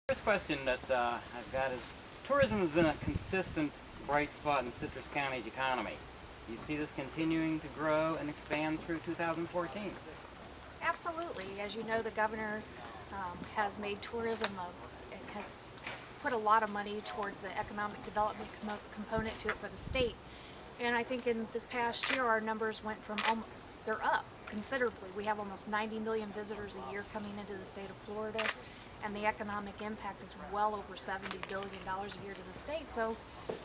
First question that I've got is, tourism has been a consistent bright spot in Citrus County's economy. Do you see this continuing to grow and expand through 2014? Absolutely. As you know, the governor has made tourism, has put a lot of money towards the economic development component to it for the state. And I think in this past year, our numbers went from, they're up considerably. We have almost 90 million visitors a year coming into the state of Florida, and the economic impact is well over $70 billion a year to the state. So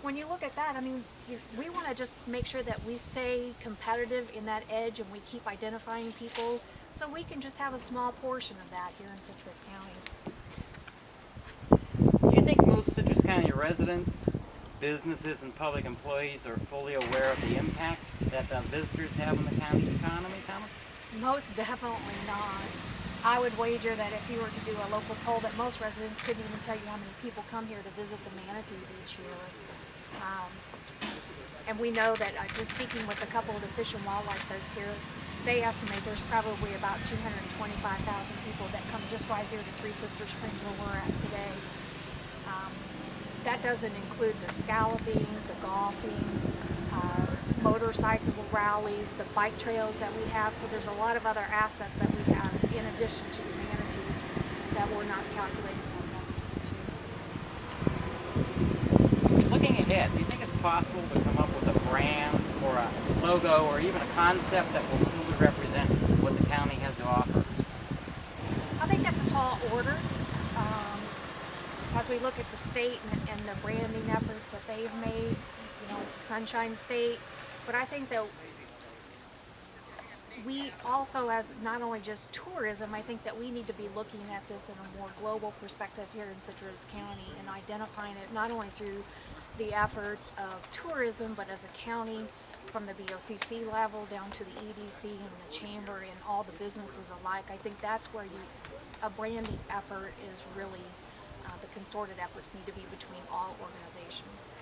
when you look at that, I mean, we want to just make sure that we stay competitive in that edge and we keep identifying people so we can just have a small portion of that here in Citrus Do County. you think most Citrus County residents, businesses, and public employees are fully aware of the impact that visitors have on the county's economy, Thomas? Most definitely not. I would wager that if you were to do a local poll, that most residents couldn't even tell you how many people come here to visit the manatees each year. And we know that, just speaking with a couple of the Fish and Wildlife folks here, they estimate there's probably about 225,000 people that come just right here to Three Sister Springs where we're at today. That doesn't include the scalloping, the golfing, motorcycle rallies, the bike trails that we have. So there's a lot of other assets that we have in addition to the manatees that we're not calculating those numbers into. Looking ahead, do you think it's possible to come up with a brand or a logo or even a concept that will fully represent what the county has to offer? I think that's a tall order. As we look at the state and the branding efforts that they've made, you know, it's a sunshine state, but I think that we also, as not only just tourism, I think that we need to be looking at this in a more global perspective here in Citrus County and identifying it not only through the efforts of tourism, but as a county from the BOCC level down to the EDC and the chamber and all the businesses alike. I think that's where a branding effort is really, the concerted efforts need to be between all organizations.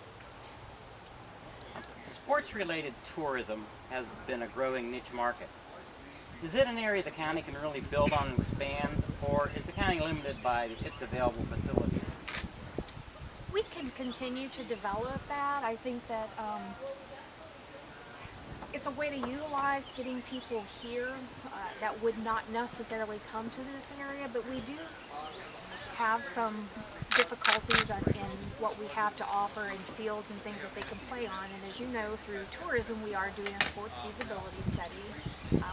Sports-related tourism has been a growing niche market. Is it an area the county can really build on and expand, or is the county limited by its available facilities? We can continue to develop that. I think that it's a way to utilize getting people here that would not necessarily come to this area, but we do have some difficulties in what we have to offer in fields and things that they can play on. And as you know, through tourism, we are doing a sports feasibility study.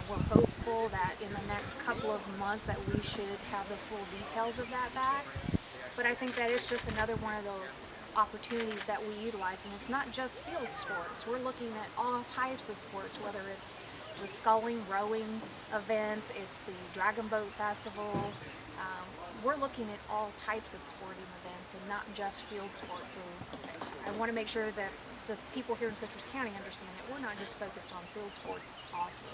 We're hopeful that in the next couple of months that we should have the full details of that back. But I think that is just another one of those opportunities that we utilize. And it's not just field sports. We're looking at all types of sports, whether it's the sculling, rowing events, it's the Dragon Boat Festival. We're looking at all types of sporting events and not just field sports. So I want to make sure that the people here in Citrus County understand that we're not just focused on field sports also.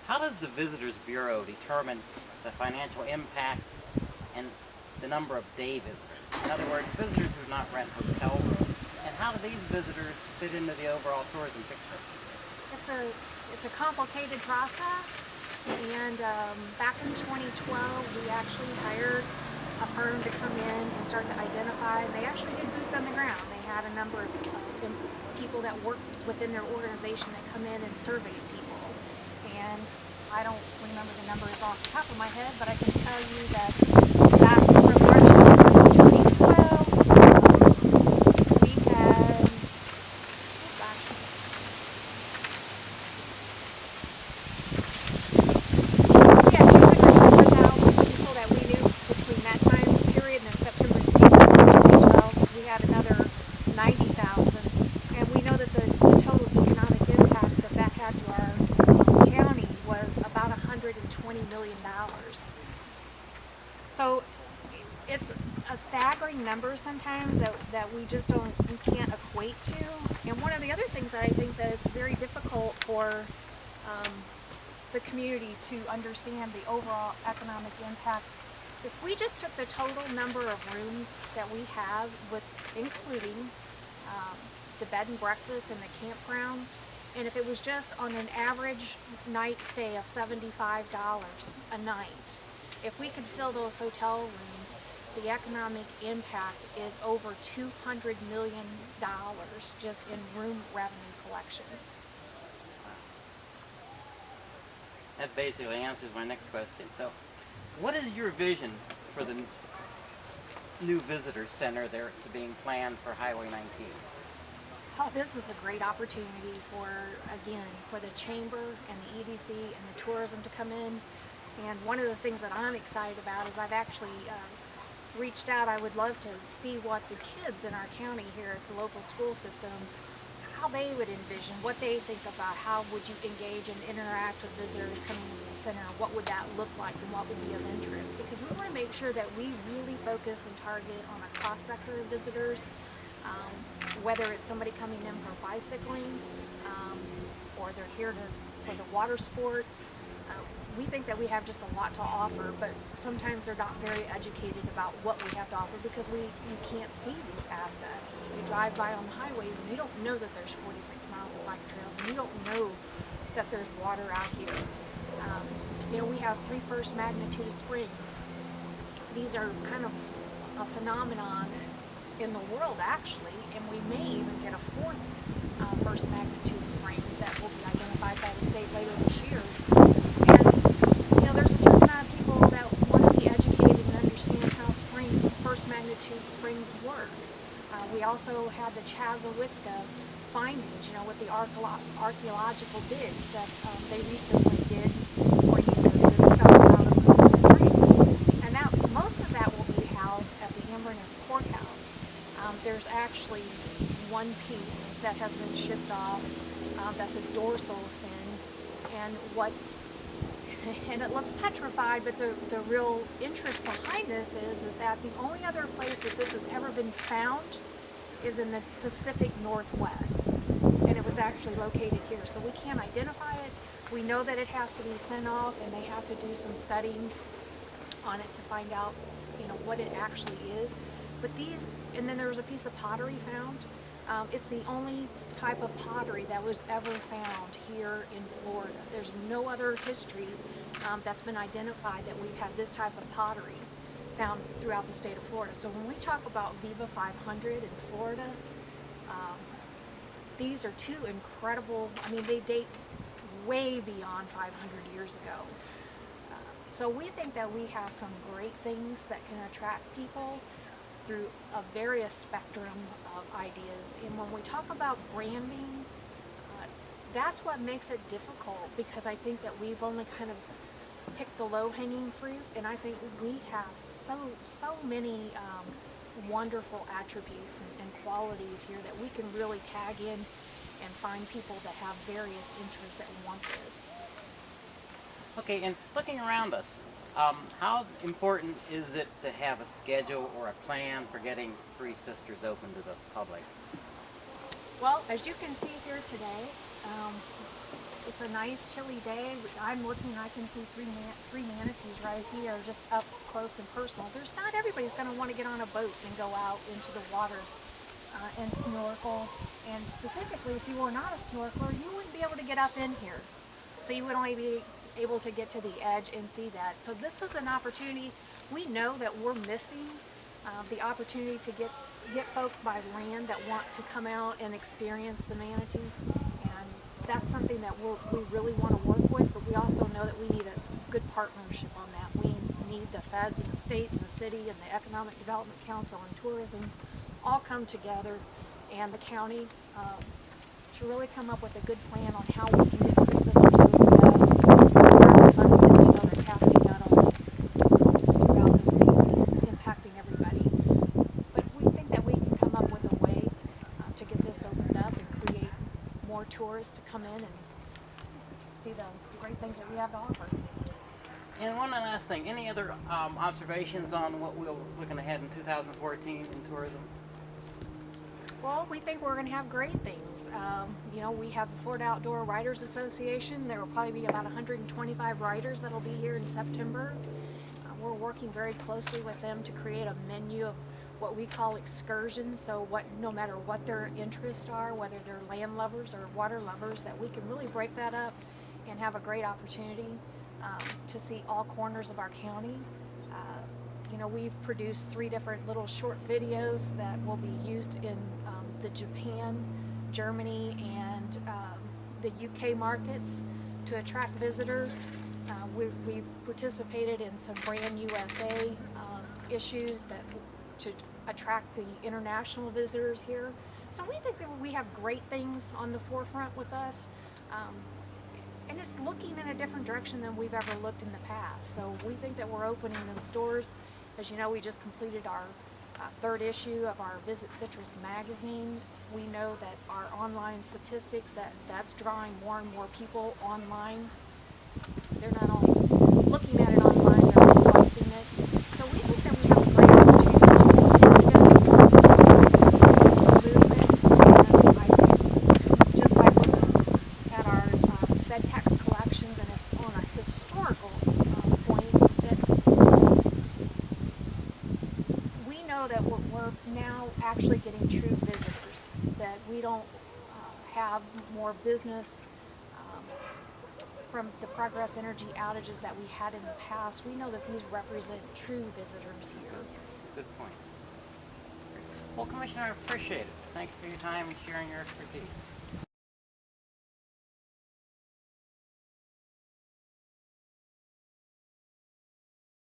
How does the Visitors Bureau determine the financial impact and the number of day visitors? In other words, visitors who do not rent hotel rooms. And how do these visitors fit into the overall tourism picture? It's a complicated process. And back in 2012, we actually hired a firm to come in and start to identify. They actually did boots on the ground. They had a number of people that work within their organization that come in and surveyed people. And I don't remember the numbers off the top of my head, but I can tell you that back from March 2012, we had, we had 204,000 people that we knew between that time period and then September to December 2012. We had another 90,000, and we know that the total economic impact that that had to our county was about $120 million. So it's a staggering number sometimes that we just we can't equate to. And one of the other things that I think that it's very difficult for the community to understand the overall economic impact. If we just took the total number of rooms that we have, with including the bed and breakfast and the campgrounds, and if it was just on an average night stay of $75 a night, If we could fill those hotel rooms, the economic impact is over $200 million just in room revenue collections. That basically answers my next question. So, what is your vision for the new visitor center that's being planned for Highway 19? Oh, this is a great opportunity for, again, for the chamber and the EDC and the tourism to come in. And one of the things that I'm excited about is I've actually reached out. I would love to see what the kids in our county here at the local school system, how they would envision, what they think about how would you engage and interact with visitors coming to the center, what would that look like and what would be of interest, because we want to make sure that we really focus and target on a cross-sector of visitors, whether it's somebody coming in for bicycling or they're here for the water sports. We think that we have just a lot to offer, but sometimes they're not very educated about what we have to offer because you can't see these assets. You drive by on the highways and you don't know that there's 46 miles of bike trails, and you don't know that there's water out here. We have 3 first magnitude springs. These are kind of a phenomenon in the world actually, and we may even get a 4th first magnitude spring that will be identified by the state later this year. And there's a certain amount of people that want to be educated and understand how first magnitude springs work. We also had the Chazawiska findings, with the archaeological dig that they recently did, where you discovered out of Cold Springs, and that most of that will be housed at the Inverness Courthouse. There's actually one piece that has been shipped off. That's a dorsal fin, and it looks petrified, but the real interest behind this is that the only other place that this has ever been found is in the Pacific Northwest, and it was actually located here. So we can't identify it. We know that it has to be sent off, and they have to do some studying on it to find out, what it actually is. But and then there was a piece of pottery found. It's the only type of pottery that was ever found here in Florida. There's no other history that's been identified that we've had this type of pottery found throughout the state of Florida. So when we talk about Viva 500 in Florida, these are 2 incredible, they date way beyond 500 years ago. So we think that we have some great things that can attract people through a various spectrum of ideas. And when we talk about branding, that's what makes it difficult, because I think that we've only kind of picked the low-hanging fruit, and I think we have so many wonderful attributes and qualities here that we can really tag in and find people that have various interests that want this. Okay, and looking around us, how important is it to have a schedule or a plan for getting Three Sisters open to the public? Well, as you can see here today, it's a nice chilly day. I'm looking, I can see three manatees right here, just up close and personal. Not everybody's going to want to get on a boat and go out into the waters and snorkel. And specifically, if you were not a snorkeler, you wouldn't be able to get up in here. So you would only be able to get to the edge and see that. So this is an opportunity. We know that we're missing the opportunity to get folks by land that want to come out and experience the manatees. And that's something that we really want to work with, but we also know that we need a good partnership on that. We need the feds and the state and the city and the Economic Development Council and tourism all come together, and the county to really come up with a good plan on how we can get Three Sisters opened up, funding that we know that's happening not only throughout the state, but it's impacting everybody. But we think that we can come up with a way to get this opened up and create more tourists to come in and see the great things that we have to offer. And one last thing, any other observations on what we're looking ahead in 2014 in tourism? Well, we think we're going to have great things. We have the Florida Outdoor Writers Association. There will probably be about 125 writers that will be here in September. We're working very closely with them to create a menu of what we call excursions. So no matter what their interests are, whether they're land lovers or water lovers, that we can really break that up and have a great opportunity. to see all corners of our county. You know, we've produced 3 different little short videos that will be used in the Japan, Germany, and the UK markets to attract visitors. We've participated in some Brand USA issues that to attract the international visitors here. So we think that we have great things on the forefront with us. And it's looking in a different direction than we've ever looked in the past. So we think that we're opening those doors. As you know, we just completed our 3rd issue of our Visit Citrus magazine. We know that our online statistics, that's drawing more and more people online. They're not only looking at it online, they're requesting it. So we think that we have a great opportunity to continue this movement. And I think just by looking at our bed tax collections and on a historical point, that we know that we're now actually getting true visitors, that we don't have more business from the Progress Energy outages that we had in the past. We know that these represent true visitors here. Good point. Well, Commissioner, I appreciate it. Thanks for your time and sharing your expertise.